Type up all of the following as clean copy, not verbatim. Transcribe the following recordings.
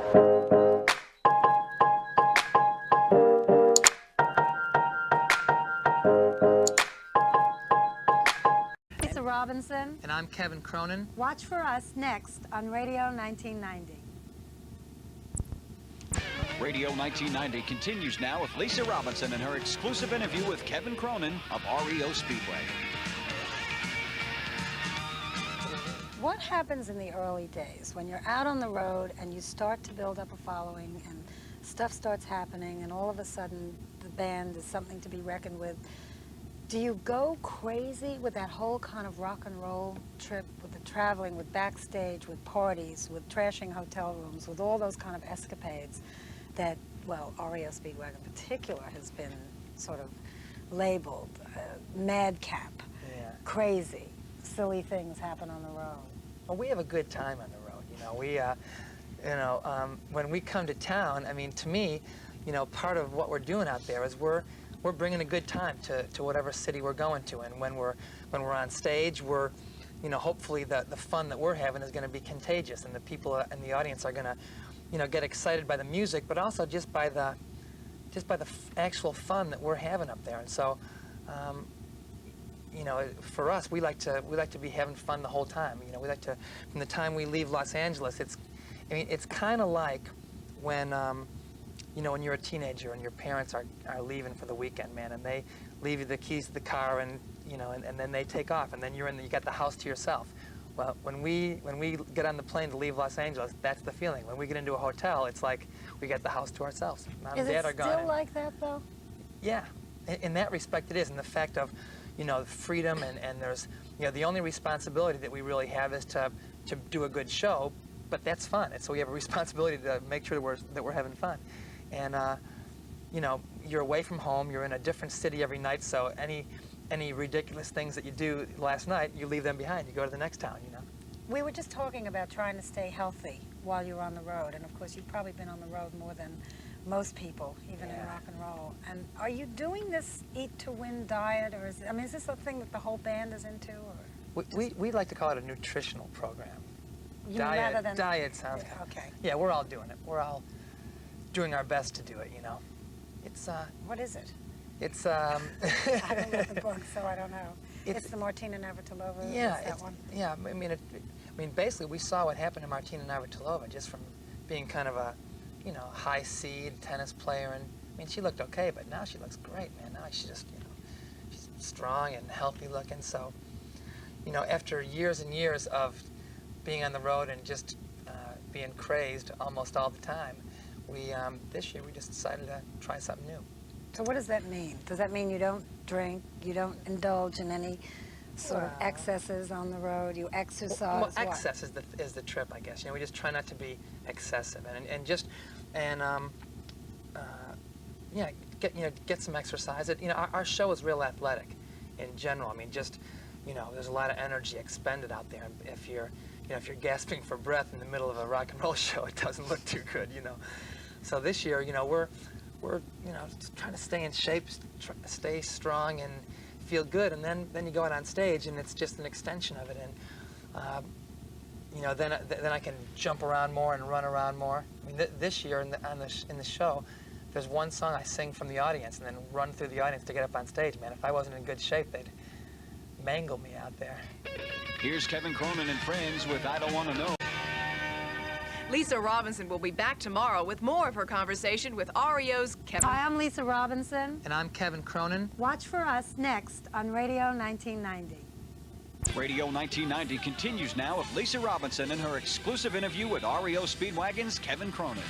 Lisa Robinson. And I'm Kevin Cronin. Watch for us next on Radio 1990. Radio 1990 continues now with Lisa Robinson and her exclusive interview with Kevin Cronin of REO Speedway. What happens in the early days when you're out on the road and you start to build up a following and stuff starts happening and all of a sudden the band is something to be reckoned with? Do you go crazy with that whole kind of rock and roll trip, with the traveling, with backstage, with parties, with trashing hotel rooms, with all those kind of escapades that, well, REO Speedway in particular has been sort of labeled madcap, crazy, silly things happen on the road? Well, we have a good time on the road. You know, when we come to town, I mean, to me, you know, part of what we're doing out there is we're bringing a good time to whatever city we're going to, and when we're on stage, we're, you know, hopefully the fun that we're having is going to be contagious, and the people in the audience are going to, you know, get excited by the music, but also just by the actual fun that we're having up there. And so, you know, for us, we like to be having fun the whole time. You know, we like to, from the time we leave Los Angeles, I mean, it's kind of like when, you know, when you're a teenager and your parents are leaving for the weekend, man, and they leave you the keys to the car, and you know, and then they take off, and then you got the house to yourself. Well, when we get on the plane to leave Los Angeles, that's the feeling. When we get into a hotel, it's like we get the house to ourselves. Mom and Dad are gone. Is it still like that, though? Yeah, in that respect, it is. And the fact of, you know, freedom, and there's, you know, the only responsibility that we really have is to do a good show, but that's fun. And so we have a responsibility to make sure that we're having fun. And, you know, you're away from home, you're in a different city every night, so any ridiculous things that you do last night, you leave them behind. You go to the next town, you know. We were just talking about trying to stay healthy while you're on the road, and of course you've probably been on the road more than most people, even in rock and roll. And are you doing this eat to win diet, or is this a thing that the whole band is into, or? We like to call it a nutritional program. Diet sounds good. Okay. Yeah, we're all doing it. We're all doing our best to do it, you know. It's what is it? It's I haven't read the book, so I don't know. It's the Martina Navratilova. Yeah, that one. Yeah. I mean, basically, we saw what happened to Martina Navratilova just from being kind of a, you know, high seed tennis player, and I mean, she looked okay, but now she looks great, man. Now she's just, you know, she's strong and healthy looking. So, you know, after years and years of being on the road and just being crazed almost all the time, this year we just decided to try something new. So what does that mean? Does that mean you don't drink, you don't indulge in any sort of excesses on the road, you exercise? Well, excess is the trip, I guess. You know, we just try not to be excessive, get some exercise. You know, our show is real athletic in general. I mean, just, you know, there's a lot of energy expended out there. If you're gasping for breath in the middle of a rock and roll show, it doesn't look too good, you know. So this year, you know, we're you know, just trying to stay in shape, stay strong, and feel good, and then you go out on stage, and it's just an extension of it, and you know, then I can jump around more and run around more. I mean, this year in the show, there's one song I sing from the audience, and then run through the audience to get up on stage. Man, if I wasn't in good shape, they'd mangle me out there. Here's Kevin Cronin and friends with I Don't Want to Know. Lisa Robinson will be back tomorrow with more of her conversation with REO's Kevin. Hi, I'm Lisa Robinson. And I'm Kevin Cronin. Watch for us next on Radio 1990. Radio 1990 continues now with Lisa Robinson and her exclusive interview with REO Speedwagon's Kevin Cronin.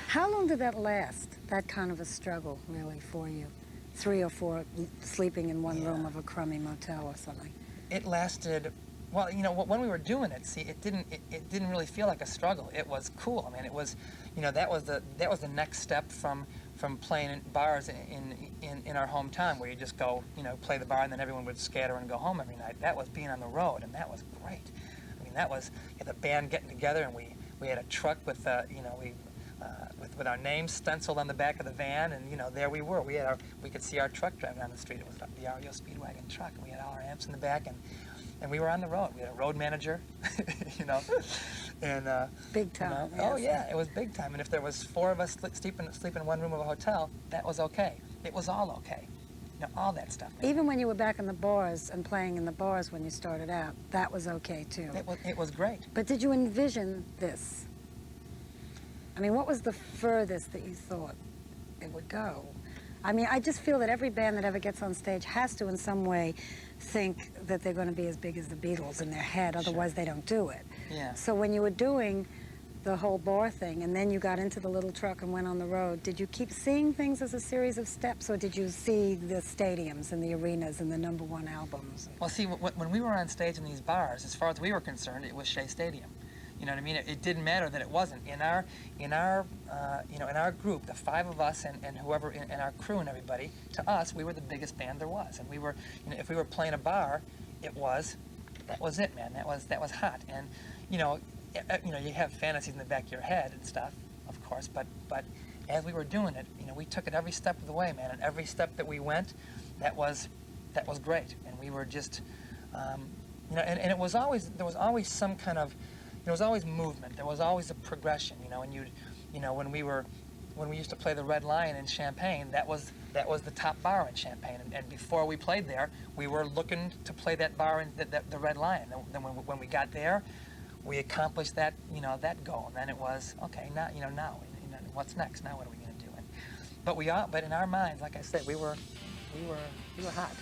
How long did that last, that kind of a struggle, really, for you? 3 or 4 sleeping in one room of a crummy motel or something? It lasted, well, you know, when we were doing it, see, it didn't really feel like a struggle. It was cool. I mean, it was, you know, that was the next step from playing in bars in our hometown, where you just go, you know, play the bar, and then everyone would scatter and go home every night. That was being on the road, and that was great. I mean, that was the band getting together, and we had a truck with, you know, with our names stenciled on the back of the van, and you know, there we were. We could see our truck driving down the street. It was the REO Speedwagon truck, and we had all our amps in the back, and and we were on the road. We had a road manager, you know, and Big time. you know, oh yes. yeah, it was big time. And if there was 4 of us sleep in one room of a hotel, that was okay. It was all okay. You know, all that stuff. Even when you were back in the bars and playing in the bars when you started out, that was okay too. It was great. But did you envision this? I mean, what was the furthest that you thought it would go? I mean, I just feel that every band that ever gets on stage has to in some way think that they're going to be as big as the Beatles in their head, otherwise they don't do it. Yeah. So when you were doing the whole bar thing and then you got into the little truck and went on the road, did you keep seeing things as a series of steps, or did you see the stadiums and the arenas and the #1 albums? Well, see, when we were on stage in these bars, as far as we were concerned, it was Shea Stadium. You know what I mean? It didn't matter that it wasn't. In our group, the 5 of us and whoever in our crew and everybody, to us, we were the biggest band there was. And we were, you know, if we were playing a bar, that was it, man. That was hot. And you know, you have fantasies in the back of your head and stuff, of course. But as we were doing it, you know, we took it every step of the way, man. And every step that we went, that was great. And we were just, you know, and there was always some kind of. There was always movement. There was always a progression, you know. And when we used to play the Red Lion in Champaign, that was the top bar in Champaign. And before we played there, we were looking to play that bar in the Red Lion. And then when we got there, we accomplished that, you know, that goal. And then it was okay. Now, what's next? Now what are we going to do? But in our minds, like I said, we were hot.